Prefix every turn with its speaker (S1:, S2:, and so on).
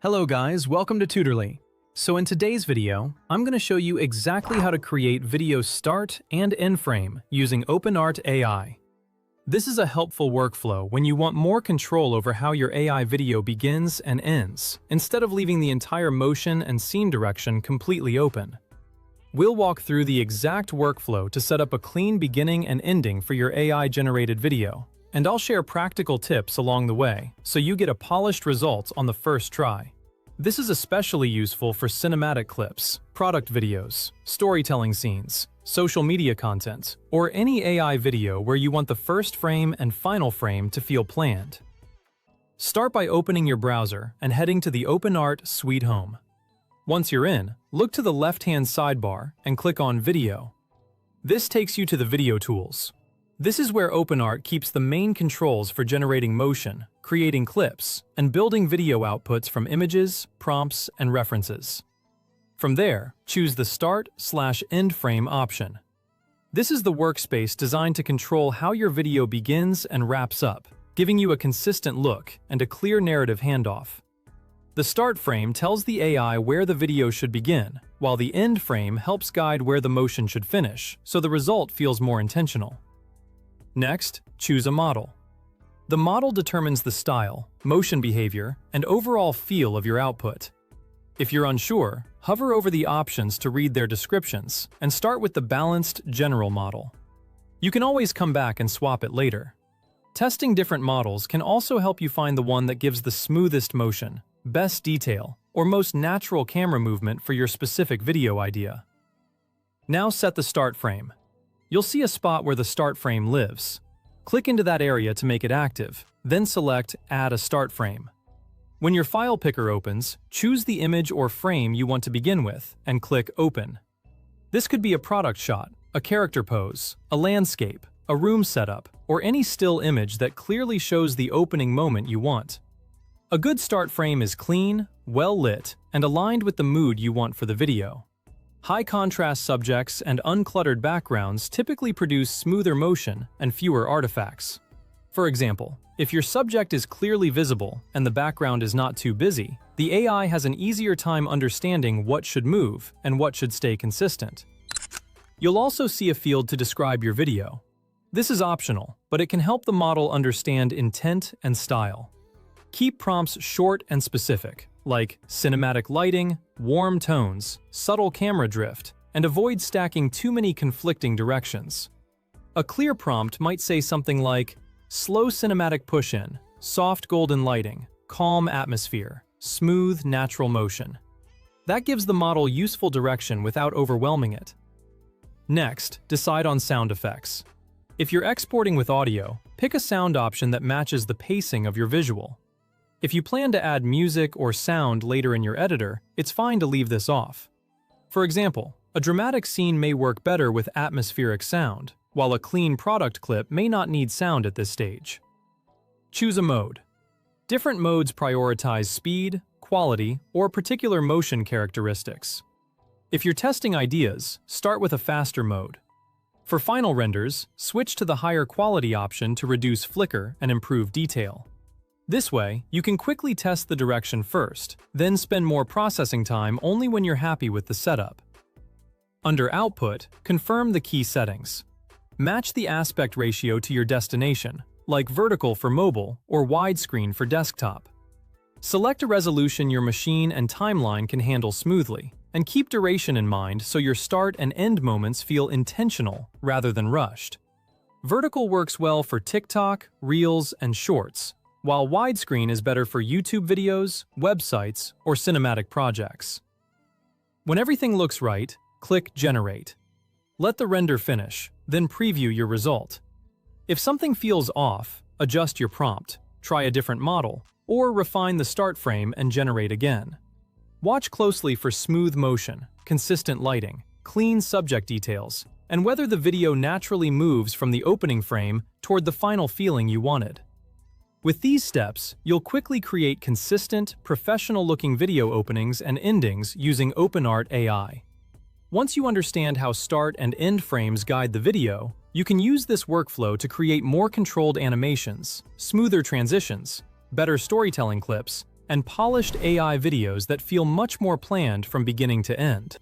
S1: Hello guys, welcome to Tutorly. So in today's video, I'm going to show you exactly how to create video start and end frame using OPENART AI. This is a helpful workflow when you want more control over how your AI video begins and ends, instead of leaving the entire motion and scene direction completely open. We'll walk through the exact workflow to set up a clean beginning and ending for your AI-generated video, and I'll share practical tips along the way so you get a polished result on the first try. This is especially useful for cinematic clips, product videos, storytelling scenes, social media content, or any AI video where you want the first frame and final frame to feel planned. Start by opening your browser and heading to the OpenArt Suite Home. Once you're in, look to the left-hand sidebar and click on Video. This takes you to the Video Tools. This is where OpenArt keeps the main controls for generating motion, creating clips, and building video outputs from images, prompts, and references. From there, choose the Start/End Frame option. This is the workspace designed to control how your video begins and wraps up, giving you a consistent look and a clear narrative handoff. The start frame tells the AI where the video should begin, while the end frame helps guide where the motion should finish, so the result feels more intentional. Next, choose a model. The model determines the style, motion behavior, and overall feel of your output. If you're unsure, hover over the options to read their descriptions and start with the balanced general model. You can always come back and swap it later. Testing different models can also help you find the one that gives the smoothest motion, best detail, or most natural camera movement for your specific video idea. Now set the start frame. You'll see a spot where the start frame lives. Click into that area to make it active, then select Add a Start Frame. When your file picker opens, choose the image or frame you want to begin with and click Open. This could be a product shot, a character pose, a landscape, a room setup, or any still image that clearly shows the opening moment you want. A good start frame is clean, well-lit, and aligned with the mood you want for the video. High-contrast subjects and uncluttered backgrounds typically produce smoother motion and fewer artifacts. For example, if your subject is clearly visible and the background is not too busy, the AI has an easier time understanding what should move and what should stay consistent. You'll also see a field to describe your video. This is optional, but it can help the model understand intent and style. Keep prompts short and specific, like cinematic lighting, warm tones, subtle camera drift, and avoid stacking too many conflicting directions. A clear prompt might say something like, slow cinematic push-in, soft golden lighting, calm atmosphere, smooth natural motion. That gives the model useful direction without overwhelming it. Next, decide on sound effects. If you're exporting with audio, pick a sound option that matches the pacing of your visual. If you plan to add music or sound later in your editor, it's fine to leave this off. For example, a dramatic scene may work better with atmospheric sound, while a clean product clip may not need sound at this stage. Choose a mode. Different modes prioritize speed, quality, or particular motion characteristics. If you're testing ideas, start with a faster mode. For final renders, switch to the higher quality option to reduce flicker and improve detail. This way, you can quickly test the direction first, then spend more processing time only when you're happy with the setup. Under Output, confirm the key settings. Match the aspect ratio to your destination, like vertical for mobile or widescreen for desktop. Select a resolution your machine and timeline can handle smoothly, and keep duration in mind so your start and end moments feel intentional rather than rushed. Vertical works well for TikTok, Reels, and Shorts, while widescreen is better for YouTube videos, websites, or cinematic projects. When everything looks right, click Generate. Let the render finish, then preview your result. If something feels off, adjust your prompt, try a different model, or refine the start frame and generate again. Watch closely for smooth motion, consistent lighting, clean subject details, and whether the video naturally moves from the opening frame toward the final feeling you wanted. With these steps, you'll quickly create consistent, professional-looking video openings and endings using OpenArt AI. Once you understand how start and end frames guide the video, you can use this workflow to create more controlled animations, smoother transitions, better storytelling clips, and polished AI videos that feel much more planned from beginning to end.